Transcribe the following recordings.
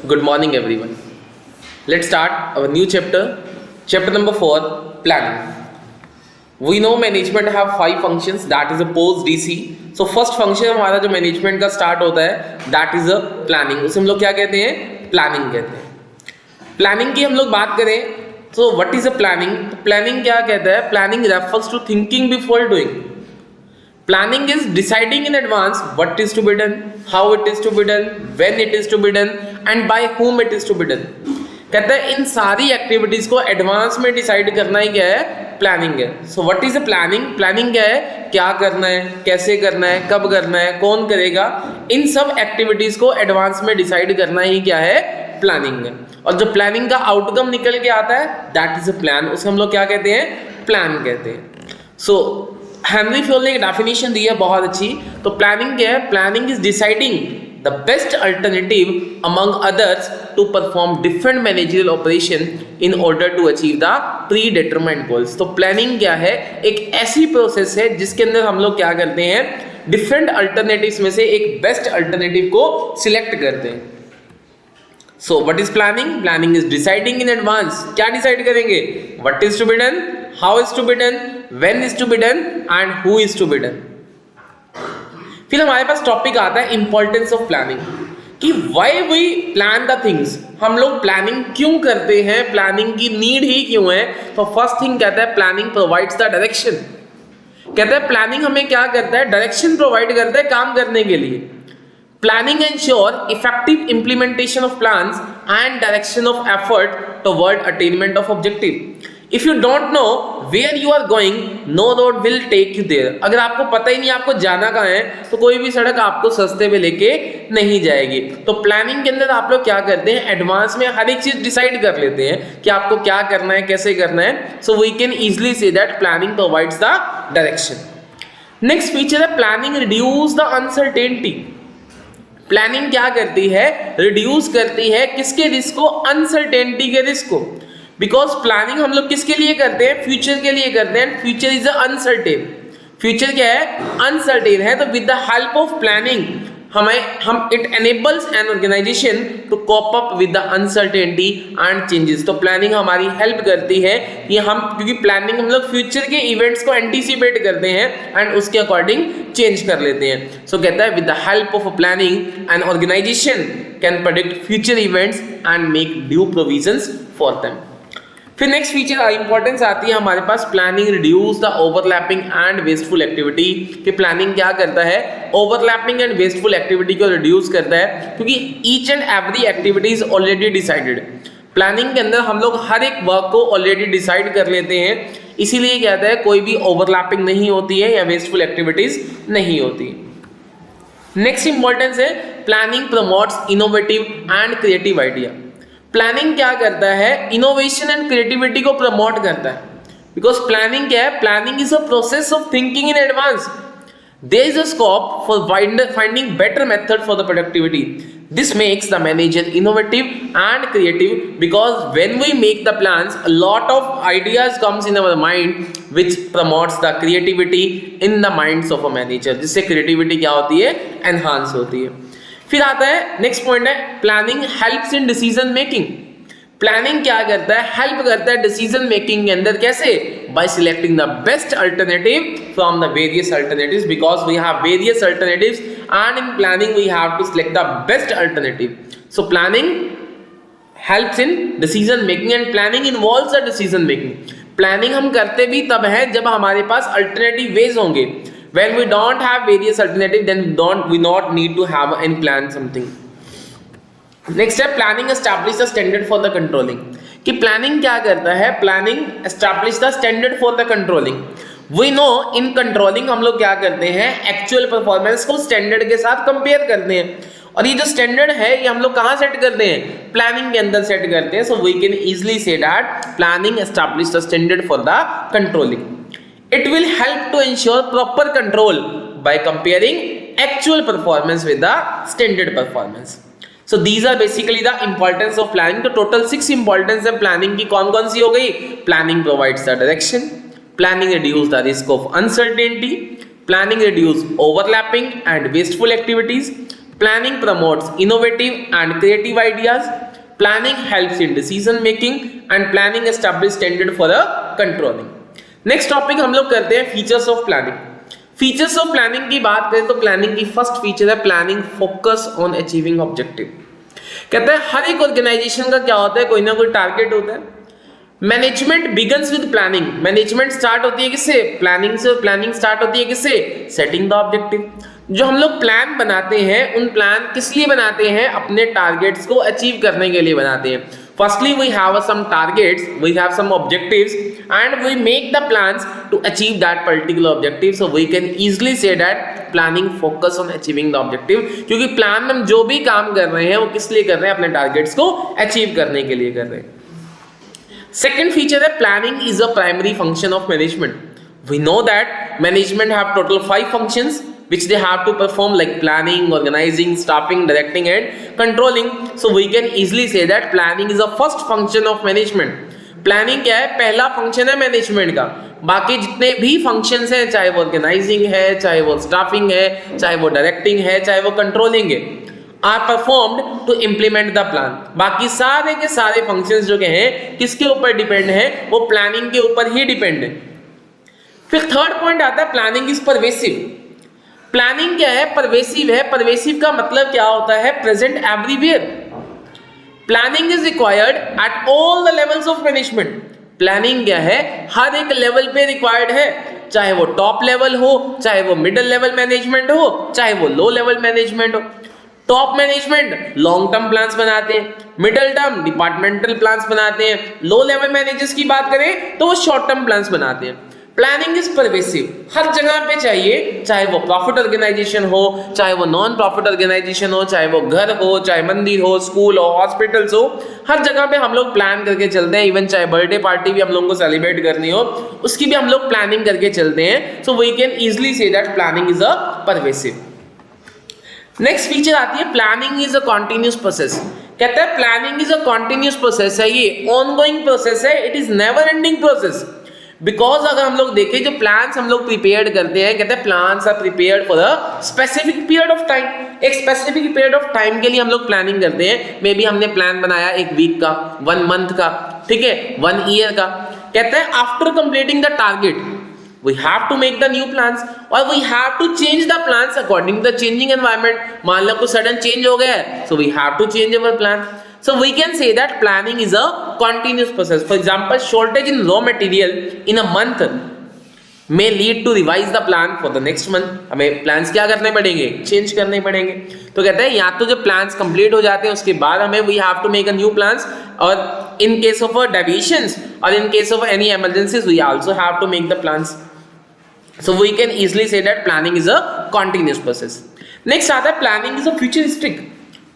Good morning, everyone. Let's start our new chapter. Chapter number 4, planning. We know management have 5 functions, that is a post DC. So first function हमारा जो management का start होता है that is a planning. उसे हम लोग क्या कहते हैं? Planning कहते हैं. Planning की हम लोग बात करें तो what is a planning? Planning क्या कहता है? Planning refers to thinking before doing. Planning is deciding in advance what is to be done, how it is to be done, when it is to be done and by whom it is to be done. कहता है इन सारी activities को advance में decide करना ही क्या है? Planning है. सो what is a planning? Planning क्या है? क्या करना है, कैसे करना है, कब करना है, कौन करेगा, इन सब एक्टिविटीज को एडवांस में डिसाइड करना ही क्या है? प्लानिंग है. और जो प्लानिंग का आउटकम निकल के आता है दैट इज अ प्लान. उसे हम लोग क्या कहते हैं? प्लान कहते हैं. सो हेनरी फ्योल ने एक डेफिनेशन दी है बहुत अच्छी. तो प्लानिंग क्या है? Planning is deciding the best alternative among others to perform different managerial operation in order to achieve the predetermined goals. तो planning क्या है? एक ऐसी प्रोसेस है जिसके अंदर हम लोग क्या करते हैं? डिफरेंट अल्टरनेटिव्स में से एक बेस्ट अल्टरनेटिव को सिलेक्ट करते हैं. So what is planning? Planning is deciding in advance. क्या डिसाइड करेंगे? What is to be done, how is to be done, when is to be done and who is to be done. फिर हमारे पास topic आता है importance of planning कि why we plan the things. हम लोग planning क्यों करते हैं, प्लानिंग की नीड ही क्यों है. तो फर्स्ट थिंग कहता है प्लानिंग प्रोवाइड्स द डायरेक्शन. कहता है प्लानिंग हमें क्या करता है? डायरेक्शन प्रोवाइड करता है काम करने के लिए. Planning ensure effective implementation of plans and direction of effort toward attainment of objective. If you don't know where you are going, no road will take you there. अगर आपको पता ही नहीं आपको जाना कहाँ है तो कोई भी सड़क आपको सस्ते में लेके नहीं जाएगी. तो प्लानिंग के अंदर आप लोग क्या करते हैं? एडवांस में हर एक चीज डिसाइड कर लेते हैं कि आपको क्या करना है, कैसे करना है. So we can easily say that planning provides the direction. Next feature है planning reduce the uncertainty. Planning क्या करती है? रिड्यूस करती है किसके रिस्क को? अनसर्टेनिटी के रिस्क को. बिकॉज प्लानिंग हम लोग किसके लिए करते हैं? फ्यूचर के लिए करते हैं. Future is uncertain. फ्यूचर क्या है? अनसर्टेन है. तो with the help of planning हम it enables an organization to cope up with the uncertainty and changes. तो प्लानिंग हमारी हेल्प करती है कि हम, क्योंकि प्लानिंग हम लोग फ्यूचर के इवेंट्स को एंटीसिपेट करते हैं एंड उसके अकॉर्डिंग चेंज कर लेते हैं. सो कहता है with the help of planning an organization can predict future events and make due provisions for them. फिर नेक्स्ट फीचर इंपॉर्टेंस आती है हमारे पास planning reduce the overlapping and wasteful activity. कि प्लानिंग क्या करता है? ओवरलैपिंग एंड वेस्टफुल एक्टिविटी को रिड्यूस करता है क्योंकि each and every activity is already decided. Planning के अंदर हम लोग हर एक वर्क को ऑलरेडी डिसाइड कर लेते हैं. इसीलिए कहता है कोई भी ओवरलैपिंग नहीं होती है या वेस्टफुल एक्टिविटीज नहीं होती. नेक्स्ट इंपॉर्टेंस है planning promotes innovative and creative idea. Planning क्या करता है? इनोवेशन एंड क्रिएटिविटी को प्रमोट करता है. बिकॉज प्लानिंग क्या है? Planning is a process of thinking in advance. There is a scope for finding better method for the productivity. This makes the manager innovative and creative because when we make the plans a lot of ideas comes in our mind which promotes the creativity in the minds of a manager. जिससे creativity क्या होती है? Enhance होती है. फिर आता है next point है planning helps in decision making. Planning क्या करता है? हेल्प करता है डिसीजन मेकिंग के अंदर. कैसे? By selecting the best alternative from the various alternatives. Because we have various alternatives and in planning we have to select the best alternative. So planning helps in decision making and planning involves the decision making. Planning हम करते भी तब है जब हमारे पास alternative ways होंगे. When we don't have various alternatives, then we not need to have and plan something. Next है planning establish the standard for the controlling. कि planning क्या करता है? Planning establish the standard for the controlling. We know in controlling हम लोग क्या करते हैं? Actual performance को standard के साथ compare करते हैं. और ये जो standard है ये हम लोग कहाँ set करते हैं? Planning के अंदर set करते हैं. So we can easily say that planning establish the standard for the controlling. It will help to ensure proper control by comparing actual performance with the standard performance. So these are basically the importance of planning. तो total 6 importance है planning की. कौन कौन सी हो गई? Planning provides the direction, planning reduce the risk of uncertainty, planning reduce overlapping and wasteful activities, planning promotes innovative and creative ideas, planning helps in decision making and planning establish standard for controlling. Next topic हम लोग करते हैं features of planning. Features of planning की बात करें तो planning की first feature है planning focus on achieving objective. कहते हैं हर एक ऑर्गेनाइजेशन का क्या होता है, कोई ना कोई टारगेट होता है। Management begins with planning, management start होती है किससे, प्लानिंग से। प्लानिंग स्टार्ट होती है किससे, सेटिंग द ऑब्जेक्टिव। जो हम लोग प्लान बनाते हैं उन प्लान किस लिए बनाते हैं, अपने टारगेट्स को अचीव करने के लिए बनाते हैं। Firstly we have some targets, we have some objectives and we make the plans to achieve that particular objective. So we can easily say that planning focus on achieving the objective, क्योंकि plan में हम जो भी काम कर रहे हैं वो किस लिए कर रहे हैं, अपने टारगेट्स को अचीव करने के लिए कर रहे हैं। Second feature है planning is a primary function of management. We know that management have total 5 functions which they have to perform, like planning, organizing, staffing, directing and controlling. So we can easily say that planning is the first function of management. Planning क्या है, पहला function है management का। बाकी जितने भी functions हैं, चाहे वो organizing है, चाहे वो staffing है, चाहे वो directing है, चाहे वो controlling है, are performed to implement the plan. बाकी सारे के सारे functions जो के हैं किसके ऊपर डिपेंड है, वो प्लानिंग के ऊपर ही डिपेंड है। फिर थर्ड पॉइंट आता है प्लानिंग इज परवेसिव। प्लानिंग क्या है, परवेसिव है। परवेसिव का मतलब क्या होता है, present everywhere. Planning is required at all the levels of management. Planning क्या है, हर एक लेवल पे रिक्वायर्ड है, चाहे वो टॉप लेवल हो, चाहे वो मिडिल लेवल मैनेजमेंट हो, चाहे वो लो लेवल मैनेजमेंट हो। Top management long term plans बनाते हैं, मिडिल टर्म डिपार्टमेंटल प्लान्स बनाते हैं, लो लेवल मैनेजर्स की बात करें तो वो शॉर्ट टर्म प्लान्स बनाते हैं। प्लानिंग इज परवेसिव, हर जगह पे चाहिए, चाहे वो प्रॉफिट ऑर्गेनाइजेशन हो, चाहे वो नॉन प्रॉफिट ऑर्गेनाइजेशन हो, चाहे वो घर हो, चाहे मंदिर हो, स्कूल हो, हॉस्पिटल्स हो, हर जगह पे हम लोग प्लान करके चलते हैं। इवन चाहे बर्थडे पार्टी भी हम लोगों को सेलिब्रेट करनी हो, उसकी भी हम लोग प्लानिंग करके चलते हैं। So we can easily say that planning is a pervasive. Next feature आती है planning is a continuous process. कहता है planning is a continuous process है, ये ऑनगोइंग प्रोसेस है, it is never ending process. Because अगर हम लोग देखें जो प्लान्स हम लोग प्रिपेयर करते हैं, कहते हैं plans are prepared for a specific period of time. एक स्पेसिफिक पीरियड ऑफ टाइम के लिए हम लोग प्लानिंग करते हैं। मे बी हमने प्लान बनाया 1 वीक का, 1 मंथ का, ठीक है, 1 ईयर का। कहते हैं after completing the target we have to make the new plans or we have to change the plans according to the changing environment. मान लो कुछ sudden change हो गया है, so we have to change our plan. So we can say that planning is a continuous process. For example, shortage in raw material in a month may lead to revise the plan for the next month. हमें plans क्या करने पड़ेंगे, change करने पड़ेंगे। तो कहते हैं या तो जब plans complete हो जाते हैं उसके बाद हमें we have to make a new plans, और in case of deviations or in case of any emergencies we also have to make the plans. So we can easily say that planning is a continuous process. Next आता है planning is a futuristic.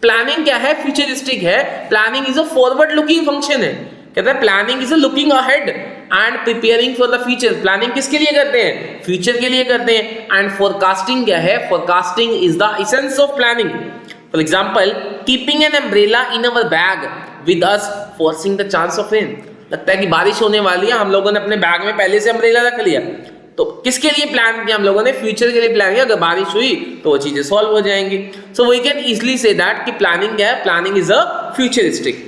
Planning क्या है, futuristic है। Planning is a forward looking function है। कहता है planning is a looking ahead and preparing for the future. Planning किसके लिए करते हैं, future के लिए करते हैं। And forecasting क्या है, forecasting is the essence of planning. For example, keeping an umbrella in our bag with us foreseeing the chance of rain. लगता है कि बारिश होने वाली है, हम लोगों ने अपने बैग में पहले से अम्ब्रेला रख लिया, तो किसके लिए प्लान किया, हम लोगों ने फ्यूचर के लिए प्लान किया। अगर बारिश हुई तो वो चीजें सॉल्व हो जाएंगी। So we can easily say that कि प्लानिंग क्या है, planning is a futuristic.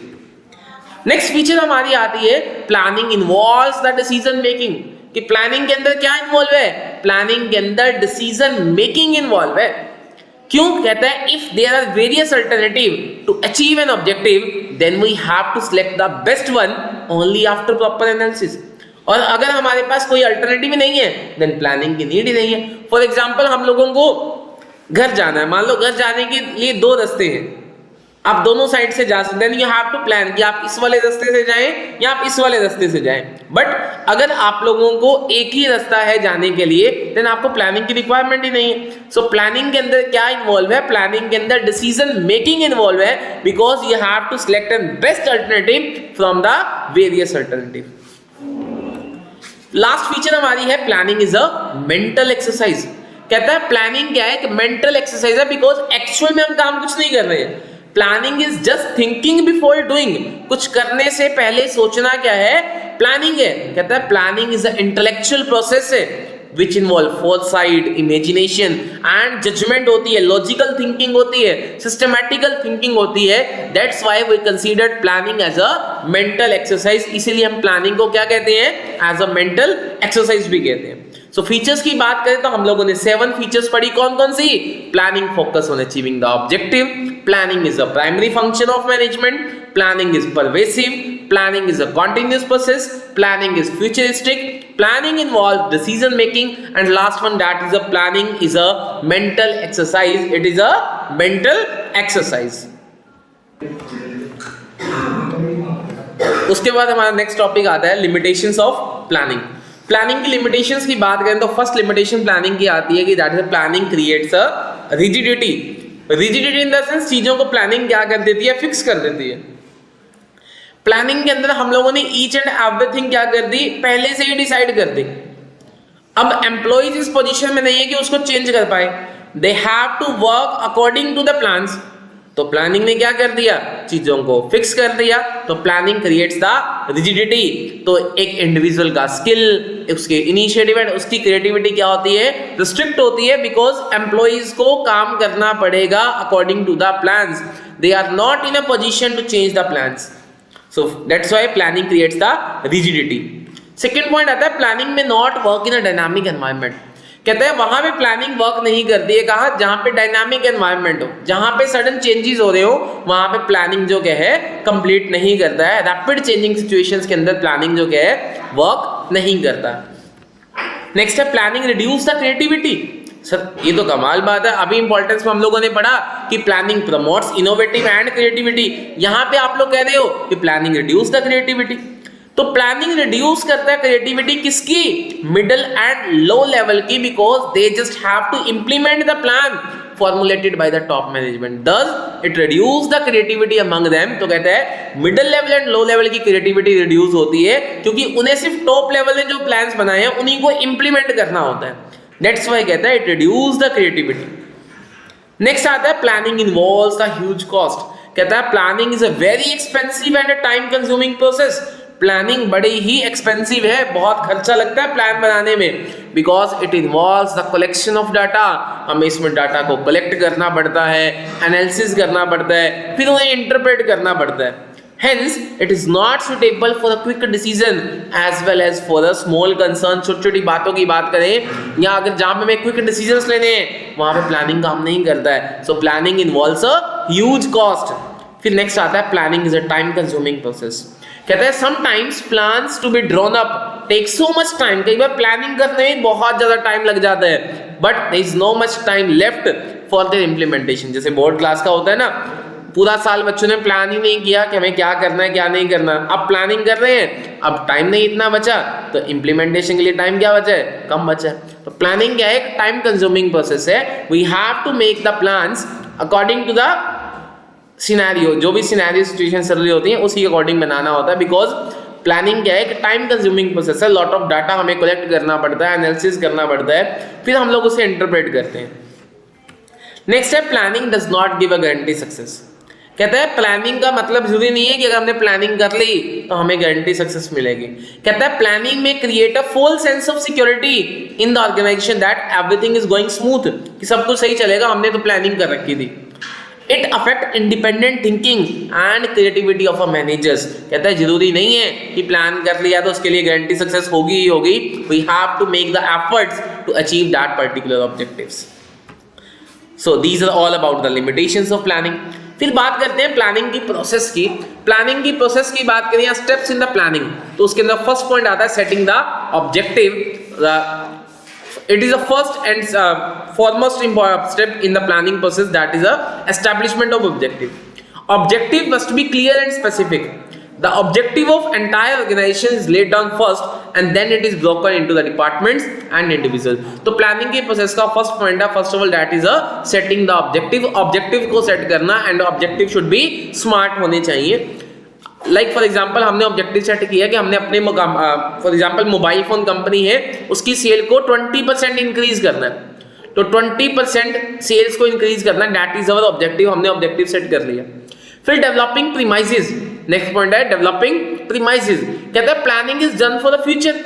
Next feature हमारी आती है planning involves the decision making. कि प्लानिंग के अंदर क्या इन्वॉल्व है, प्लानिंग के अंदर डिसीजन मेकिंग इन्वॉल्व है। क्यों, कहता है if there are various alternative to achieve an objective then we have to select the best one only after proper analysis. और अगर हमारे पास कोई अल्टरनेटिव नहीं है देन प्लानिंग की नीड ही नहीं है। फॉर एग्जांपल हम लोगों को घर जाना है, मान लो घर जाने के लिए 2 रास्ते हैं, आप दोनों साइड से जा सकते हैं। यू हैव टू प्लान कि आप इस वाले रास्ते से जाएं या आप इस वाले रास्ते से जाएं। बट अगर आप लोगों को एक ही रास्ता है जाने के लिए देन आपको प्लानिंग की रिक्वायरमेंट ही नहीं है। सो प्लानिंग के अंदर क्या इन्वॉल्व है, प्लानिंग के अंदर डिसीजन मेकिंग इन्वॉल्व है, because you have to select an best alternative from the various alternative. Last feature हमारी है planning is a mental exercise. कहता है प्लानिंग क्या है, कि मेंटल एक्सरसाइज है, बिकॉज एक्चुअल में हम काम कुछ नहीं कर रहे हैं। Planning is just thinking before doing, कुछ करने से पहले सोचना क्या है, प्लानिंग है। कहता है planning is a intellectual process है which involve foresight, imagination and judgement होती है, लॉजिकल थिंकिंग होती है, सिस्टमैटिकल थिंकिंग होती है. That's why we considered planning as a mental exercise. इसीलिए हम प्लानिंग को क्या कहते हैं, एज अ मेंटल एक्सरसाइज भी कहते हैं. सो फीचर्स की बात करें तो हम लोगों ने 7 फीचर्स पढ़ी. कौन कौन सी? Planning focus on achieving the objective, planning is a primary function of management, planning is pervasive, planning is a continuous process, planning is futuristic, planning involve decision making, and last one that is a planning is a mental exercise. It is a mental exercise. उसके बाद हमारा next topic आता है limitations of planning. Planning की limitations की बात करें तो फर्स्ट लिमिटेशन प्लानिंग की आती है कि that is planning creates a rigidity. Rigidity in the sense चीजों को प्लानिंग क्या कर देती है, फिक्स कर देती है. प्लानिंग के अंदर हम लोगों ने ईच एंड एवरीथिंग क्या कर दी, पहले से ही डिसाइड कर दी. अब एम्प्लॉइज इस पोजीशन में नहीं है कि उसको चेंज कर पाए. They have to work according to the plans. तो प्लानिंग ने क्या कर दिया, चीजों को फिक्स कर दिया. तो प्लानिंग क्रिएट्स द रिजिडिटी. तो एक इंडिविजुअल का स्किल, उसके इनिशिएटिव एंड उसकी क्रिएटिविटी क्या होती है, रिस्ट्रिक्ट होती है, बिकॉज एम्प्लॉइज को काम करना पड़ेगा according to the plans. They are not in a position to change the plans. So that's why planning creates the rigidity. Second point आता है प्लानिंग में not work in a dynamic environment. कहते हैं वहां पे प्लानिंग वर्क नहीं करती है. कहा, जहां पे डायनामिक एनवायरनमेंट हो, जहां पे सडन चेंजेस हो रहे हो, वहां पे प्लानिंग जो क्या है कंप्लीट नहीं करता है. रैपिड चेंजिंग सिचुएशंस के अंदर प्लानिंग जो क्या है वर्क नहीं करता. नेक्स्ट है planning reduce the creativity. Sir ये तो कमाल बात है. अभी इंपॉर्टेंस में हम लोगों ने पढ़ा कि planning promotes innovative and creativity. यहां पे आप लोग कह रहे हो कि प्लानिंग रिड्यूस द क्रिएटिविटी. तो प्लानिंग रिड्यूस करता है क्रिएटिविटी किसकी, मिडिल एंड लो लेवल की, because they just have to implement the plan formulated by the top management. Thus it reduce the creativity among them. तो कहते हैं middle level and low level की creativity reduce होती है क्योंकि उन्हें सिर्फ टॉप लेवल ने जो प्लान्स बनाए हैं उन्हीं को इंप्लीमेंट करना होता है. दैट्स व्हाई कहता है it reduce the creativity. Next आता है planning involves the huge cost. कहता है planning is a very expensive and a time consuming process. Planning बड़ी ही एक्सपेंसिव है, बहुत खर्चा लगता है प्लान बनाने में, because it involves the collection of data. हमें इसमें डाटा को कलेक्ट करना पड़ता है, एनालिसिस करना पड़ता है, फिर उन्हें इंटरप्रेट करना पड़ता है. Hence, it is not suitable for a quick decision as well as for a small concern. छोटी-छोटी बातों की बात करें या अगर जहाँ पे हमें क्विक डिसीजंस लेने हैं वहाँ पे प्लानिंग काम नहीं करता है. So planning involves a huge cost. फिर नेक्स्ट आता है planning is a time consuming process. कहता है sometimes plans to be drawn up take so much time. कई बार प्लानिंग करने में बहुत ज्यादा टाइम लग जाता है, but there is no much time left for their implementation. जैसे बोर्ड क्लास का होता है ना, पूरा साल बच्चों ने प्लान ही नहीं किया कि हमें क्या करना है क्या नहीं करना. अब प्लानिंग कर रहे हैं, अब टाइम नहीं इतना बचा, तो इंप्लीमेंटेशन के लिए टाइम क्या बचा है, कम बचा है. तो प्लानिंग क्या है, एक टाइम कंज्यूमिंग प्रोसेस है. We have to make the plans according to the scenario. जो भी सिनेरियो सिचुएशन चल रही होती है उसी के अकॉर्डिंग बनाना होता है, बिकॉज प्लानिंग क्या है, एक टाइम कंज्यूमिंग प्रोसेस है. लॉट ऑफ डाटा हमें कलेक्ट करना पड़ता है, एनालिसिस करना पड़ता है, फिर हम लोग उसे इंटरप्रेट करते हैं. नेक्स्ट है planning does not give a guarantee success. कहता है प्लानिंग का मतलब जरूरी नहीं है कि अगर हमने प्लानिंग कर ली तो हमें गारंटी सक्सेस मिलेगी. कहता है प्लानिंग में create a full sense of security in the organisation that everything is going smooth, कि सब कुछ सही चलेगा, हमने तो प्लानिंग कर रखी थी. It affect independent thinking and creativity of a managers. कहता है जरूरी नहीं है कि प्लान कर लिया तो उसके लिए गारंटी सक्सेस होगी ही होगी. We have to make the efforts to achieve that particular objectives. So these are all about the limitations of planning. फिर बात करते हैं प्लानिंग की प्रोसेस की. प्लानिंग की प्रोसेस की बात करें या स्टेप्स इन द प्लानिंग, तो उसके अंदर फर्स्ट पॉइंट आता है setting the objective. It is the first and foremost important step in the planning process, that is a establishment of objective. Objective must be clear and specific. The objective of entire organization is laid down first and then it is broken into the departments and individuals. तो planning के process का first point है, first of all that is a setting the objective. Objective को set करना, and objective should be smart होने चाहिए. Like for example हमने objective set किया कि हमने अपने for example mobile phone company है, उसकी सेल को 20% इंक्रीज करना है. तो 20% सेल्स को इंक्रीज करना, दैट इज अवर ऑब्जेक्टिव. हमने ऑब्जेक्टिव सेट कर लिया. फिर डेवलपिंग प्रीमाइसेस. नेक्स्ट पॉइंट है डेवलपिंग प्रीमाइसेस. कहता है planning is done for the future.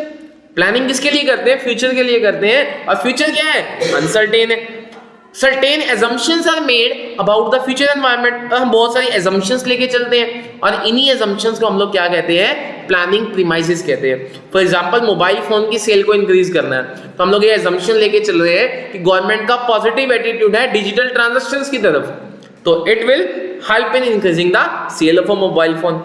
Planning किसके लिए करते हैं? फ्यूचर के लिए करते हैं, और फ्यूचर क्या है? अनसर्टेन है। Certain assumptions are made about the future environment। हम बहुत सारी assumptions लेके चलते हैं, और इन्हीं assumptions को हम लोग क्या कहते हैं? प्लानिंग प्रीमाइसेस कहते हैं। फॉर एग्जांपल मोबाइल फोन की सेल को इंक्रीज करना है, तो हम लोग ये assumption लेके चल रहे हैं कि गवर्नमेंट का पॉजिटिव एटीट्यूड है डिजिटल ट्रांजैक्शंस की तरफ, तो it will help in increasing the sale of a mobile phone.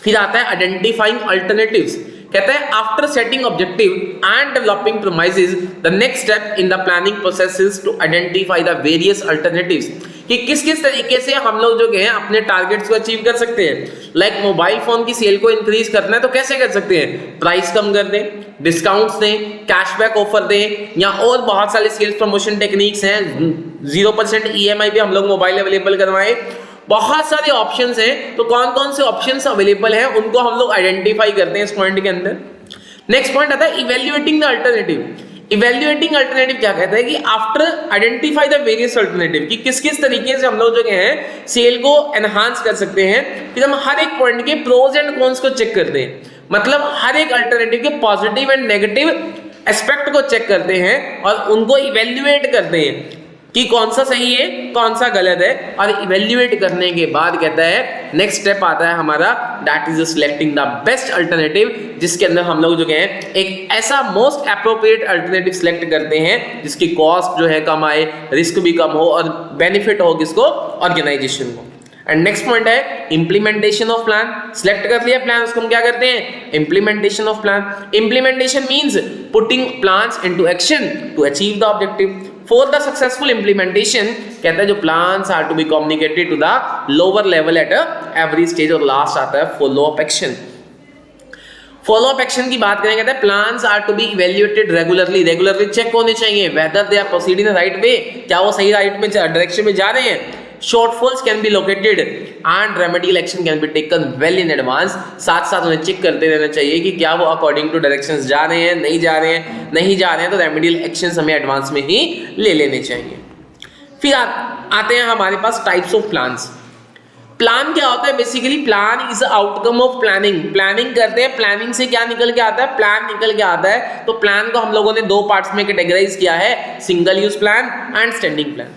फिर आता है आइडेंटिफाइंग अल्टरनेटिव्स। कहता है after setting objective and developing premises the next step in the planning process is to identify the various alternatives, कि किस किस तरीके से हम लोग जो है अपने टारगेट्स को अचीव कर सकते हैं। लाइक मोबाइल फोन की सेल को इंक्रीज करना है तो कैसे कर सकते हैं? प्राइस कम कर दें, डिस्काउंट्स दें, कैशबैक ऑफर दें, या और बहुत सारे सेल्स प्रमोशन टेक्निक्स हैं, 0% EMI पे हम लोग मोबाइल अवेलेबल करवाएं, बहुत सारे ऑप्शंस हैं। तो कौन कौन से ऑप्शंस अवेलेबल हैं उनको हम लोग आइडेंटिफाई करते हैं इस पॉइंट के अंदर। नेक्स्ट पॉइंट आता है evaluating the alternative. Evaluating alternative क्या कहता है कि after identify the various alternative, कि किस किस तरीके से हम लोग जो है सेल को एनहांस कर सकते हैं, फिर हम हर एक पॉइंट के प्रोज एंड कॉन्स को चेक करते हैं। मतलब हर एक अल्टरनेटिव के पॉजिटिव एंड नेगेटिव एस्पेक्ट को चेक करते हैं और उनको इवैल्यूएट करते हैं कि कौन सा सही है कौन सा गलत है, और इवैल्यूएट करने के बाद कहता है नेक्स्ट स्टेप आता है हमारा, that is selecting the best alternative, जिसके अंदर हम लोग जो है एक ऐसा मोस्ट एप्रोप्रिएट अल्टरनेटिव सिलेक्ट करते हैं जिसकी कॉस्ट जो है कम आए, रिस्क भी कम हो और बेनिफिट हो किसको? ऑर्गेनाइजेशन को। एंड नेक्स्ट पॉइंट है इंप्लीमेंटेशन ऑफ प्लान। सिलेक्ट कर लिया प्लान, उसको हम क्या करते हैं? Implementation of plan. Implementation means putting plans into action to achieve the objective. For the successful implementation, कहता है जो plans are to be communicated to the lower level at every stage, और last आता है follow up action। Follow up action की बात करें, कहते हैं plans are to be evaluated regularly, regularly check होने चाहिए whether they are proceeding in the right way, क्या वो सही राइट में डायरेक्शन में जा रहे हैं। Shortfalls can be located and remedial action can be taken well in advance. साथ साथ उन्हें चेक करते रहना चाहिए कि क्या वो अकॉर्डिंग टू डायरेक्शंस जा रहे हैं, नहीं जा रहे हैं, नहीं जा रहे हैं तो रेमेडियल एक्शंस हमें एडवांस में ही ले लेने चाहिए। फिर आते हैं हमारे पास टाइप्स ऑफ प्लान्स। प्लान क्या होता है? Basically plan is outcome of planning. Planning करते हैं, प्लानिंग से क्या निकल के आता है? प्लान निकल के आता है। तो प्लान को हम लोगों ने दो पार्ट्स में कैटेगराइज किया है, single use plan and standing plan.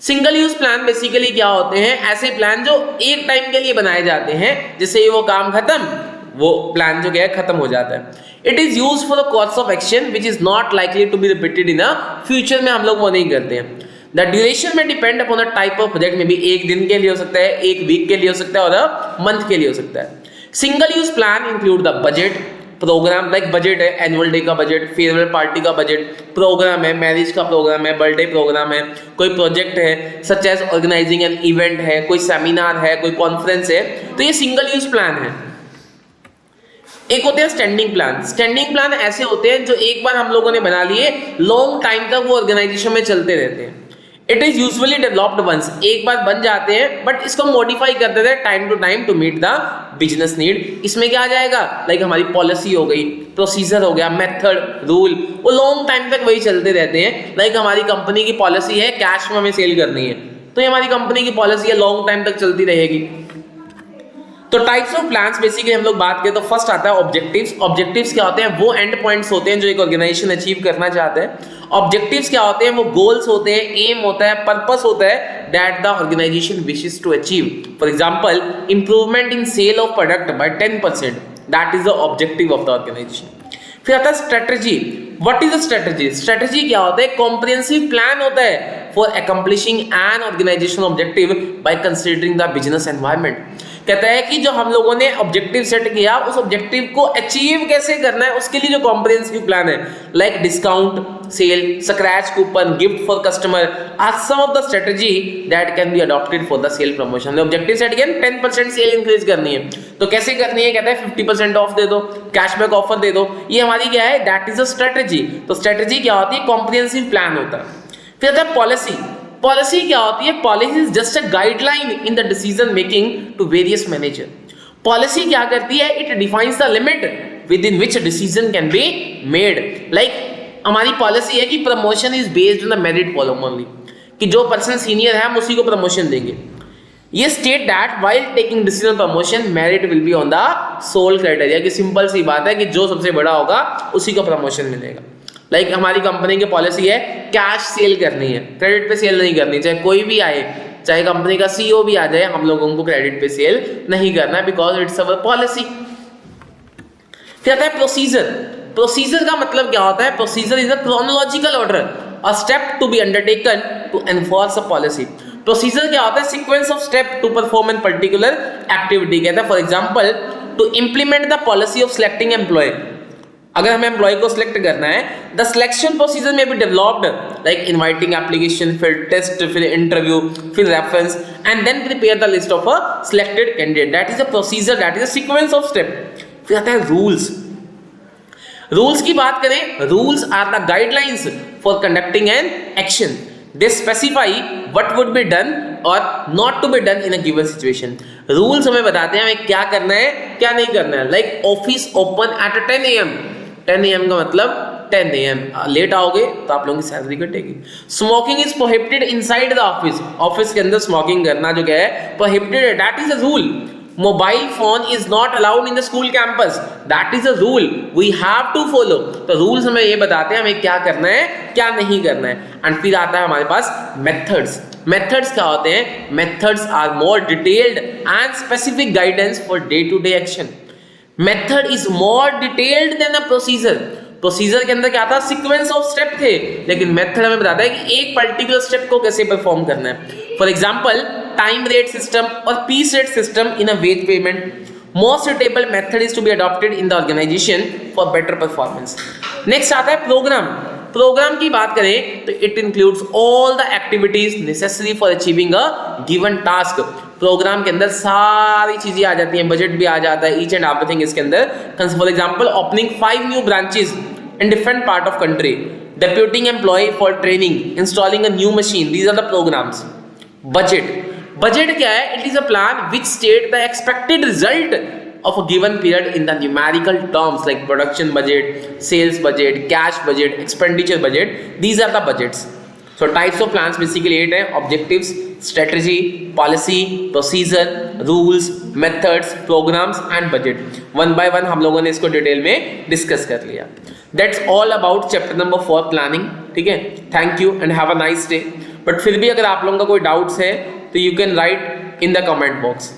Single use plan basically क्या होते हैं? ऐसे प्लान जो एक टाइम के लिए बनाए जाते हैं, जिससे ही वो काम खत्म, वो प्लान जो है खत्म हो जाता है। It is use for the course of action which is not likely to be repeated in a future. में हम लोग वो नहीं करते हैं। द ड्यूरेशन में depend upon the type of project, में भी एक दिन के लिए हो सकता है, एक वीक के लिए हो सकता है, और अ मंथ के लिए हो सकता है। Single use plan include the budget programme, like budget है, एनुअल डे का बजट, फेयरवेल पार्टी का बजट, प्रोग्राम है, मैरिज का प्रोग्राम है, बर्थडे प्रोग्राम है, कोई प्रोजेक्ट है such as organising an event है, कोई सेमिनार है, कोई कॉन्फ्रेंस है, तो ये सिंगल यूज प्लान है। एक होते हैं स्टैंडिंग प्लान। स्टैंडिंग प्लान ऐसे होते हैं जो एक बार हम लोगों ने बना लिए, लॉन्ग टाइम तक वो ऑर्गेनाइजेशन में चलते रहते हैं। It is usually developed once, एक बार बन जाते हैं, बट इसको मॉडिफाई करते थे time to time to meet the business need. इसमें क्या आ जाएगा? लाइक हमारी पॉलिसी हो गई, प्रोसीजर हो गया, मेथड, रूल, वो लॉन्ग टाइम तक वही चलते रहते हैं। लाइक हमारी कंपनी की पॉलिसी है कैश में हमें सेल करनी है, तो ये हमारी कंपनी की पॉलिसी है, लॉन्ग टाइम तक चलती रहेगी। तो टाइप्स ऑफ प्लान्स बेसिकली हम लोग बात करें तो फर्स्ट आता है ऑब्जेक्टिव्स। ऑब्जेक्टिव्स क्या होते हैं? वो एंड पॉइंट्स होते हैं जो एक ऑर्गेनाइजेशन अचीव करना चाहते हैं। ऑब्जेक्टिव्स क्या होते हैं? वो गोल्स होते हैं, एम होता है, पर्पस होता है that the organisation wishes to achieve. For example improvement in sale of product by 10%, that is the objective of the organisation. फिर आता है strategy. What is a strategy? Strategy क्या होता है? कॉम्प्रिहेंसिव प्लान होता है for accomplishing an organisation objective by considering the business environment. कहता है कि जो हम लोगों ने ऑब्जेक्टिव सेट किया, उस ऑब्जेक्टिव को अचीव कैसे करना है, उसके लिए जो कॉम्प्रिहेंसिव प्लान है, like discount sale, scratch coupon, gift for customer, are some of the strategy that can be adopted for the sale promotion. Objective set किया 10% सेल इंक्रीज करनी है, तो कैसे करनी है? कहता है 50% ऑफ दे दो, कैशबैक ऑफर दे दो। ये हमारी क्या है? That is a strategy. तो स्ट्रेटजी क्या होती है? कॉम्प्रिहेंसिव प्लान होता है। फिर आता है पॉलिसी। पॉलिसी क्या होती है? Policy is just a guideline in the decision making to various manager. Policy क्या करती है? It defines the limit within which decision can be made. Like हमारी पॉलिसी है कि promotion is based on the merit column only, कि जो person senior है हम उसी को प्रमोशन देंगे। ये state that while taking decision promotion merit will be on the sole criteria, कि सिंपल सी बात है कि जो सबसे बड़ा होगा उसी को प्रमोशन मिलेगा। लाइक हमारी कंपनी की पॉलिसी है कैश सेल करनी है, क्रेडिट पे सेल नहीं करनी, चाहे कोई भी आए, चाहे कंपनी का सीईओ भी आ जाए, हम लोगों को क्रेडिट पे सेल नहीं करना है, बिकॉज इट्स अवर पॉलिसी। फिर आता है प्रोसीजर। प्रोसीजर का मतलब क्या होता है? Procedure is a chronological order, a step to be undertaken to enforce a policy. Procedure क्या होता है? Sequence of step to perform an particular activity. कहता है for example to implement the policy of selecting employ, अगर हमें employ को select करना है, द सिलेक्शन प्रोसीजर में be developed like inviting application, फिर टेस्ट, फिर इंटरव्यू, फिर reference and then prepare the list of a selected candidate. That is a procedure, that is a sequence of step. फिर आता है rules. Rules की बात करें, rules are the guidelines for conducting an action. They specify what would be done or not to be done in a given situation. Rules हमें बताते हैं हमें क्या करना है, क्या नहीं करना है। Like office open at 10 AM। 10 AM का मतलब 10 AM, लेट आओगे तो आप लोगों की सैलरी कटेगी। Smoking is prohibited inside the office, office के अंदर स्मोकिंग करना जो क्या है, प्रोहिबिटेड है, that is a rule. Mobile phone is not allowed in the school campus, that is a rule, we have to follow. तो rules हमें ये बताते हैं हमें क्या करना है, क्या नहीं करना है। एंड फिर आता है हमारे पास मेथड्स। मेथड्स क्या होते हैं? Methods are more detailed and specific guidance for day to day action. Method is more detailed than a procedure. Procedure के अंदर क्या था? सीक्वेंस ऑफ स्टेप थे, लेकिन मेथड हमें बताता है कि एक पर्टिकुलर स्टेप को कैसे परफॉर्म करना है। For example time rate system और piece rate system in a wage payment. Most suitable method is to be adopted in the organization for better performance. Next आता है प्रोग्राम। प्रोग्राम की बात करें तो it includes all the activities necessary for achieving a given task. Programme के अंदर सारी चीजें आ जाती हैं, बजट भी आ जाता है, ईच एंड एवरीथिंग इसके अंदर। For example opening 5 new branches in different part of country, deputing employee for training, installing a new machine, these are the programs. Budget. Budget क्या है? It is a plan which state the expected result of a given period in the numerical terms like production budget, sales budget, cash budget, expenditure budget. These are the budgets. So types of plans basically 8 है: objectives, strategy, policy, procedure, rules, methods, programs and budget. One by one हम लोगों ने इसको detail में discuss कर लिया। That's all about chapter number 4 planning। ठीक है, thank you and have a nice day. But फिर भी अगर आप लोगों का कोई डाउट्स है तो you can write in the comment box.